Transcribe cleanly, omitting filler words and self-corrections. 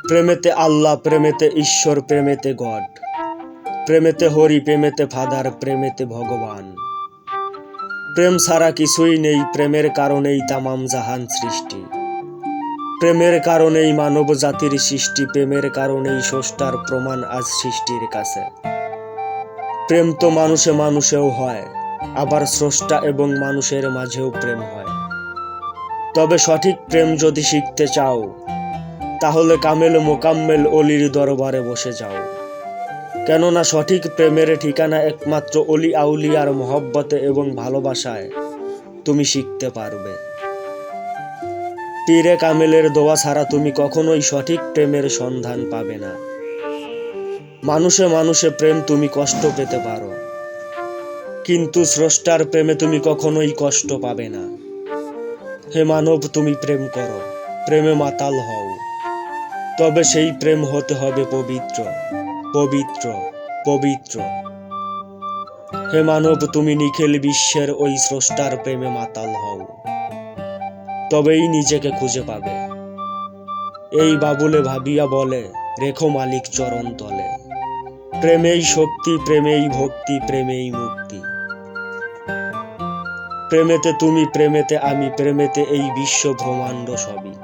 প্রেমেতে আল্লাহ, প্রেমেতে ঈশ্বর, প্রেমেতে গড, প্রেমেতে হরি, প্রেমেতে ফাদার, প্রেমেতে ভগবান। প্রেম ছাড়া কিছুই নেই, প্রেমের কারণেই তামাম জাহান সৃষ্টি। প্রেমের কারণেই মানব জাতির সৃষ্টি, প্রেমের কারণেই স্রষ্টার প্রমাণ আজ সৃষ্টির কাছে। প্রেম তো মানুষে মানুষেও হয়, আবার স্রষ্টা এবং মানুষের মাঝেও প্রেম হয়। তবে সঠিক প্রেম যদি শিখতে চাও, তাহলে কামেল মোকাম্মেল অলির দরবারে বসে যাও। কেননা সঠিক প্রেমের ঠিকানা একমাত্র অলি আউলিয়ার মহব্বতে এবং ভালোবাসায় তুমি শিখতে পারবে। পীরে কামেলের দোয়া ছাড়া তুমি কখনোই সঠিক প্রেমের সন্ধান পাবে না। মানুষে মানুষে প্রেম তুমি কষ্ট পেতে পারো, কিন্তু স্রষ্টার প্রেমে তুমি কখনোই কষ্ট পাবে না। হে মানব, তুমি প্রেম করো, প্রেমে মাতাল হও, তবে সেই প্রেম হতে হবে পবিত্র, পবিত্র, পবিত্র। হে মানব, তুমি নিখিল বিশ্বের ওই স্রষ্টার প্রেমে মাতাল হও, তবেই নিজেকে খুঁজে পাবে। এই বাবুলে ভাবিয়া বলে, রেখো মালিক চরণ তলে। প্রেমেই শক্তি, প্রেমেই ভক্তি, প্রেমেই মুক্তি। প্রেমেতে তুমি, প্রেমেতে আমি, প্রেমেতে এই বিশ্ব ব্রহ্মাণ্ড সবই।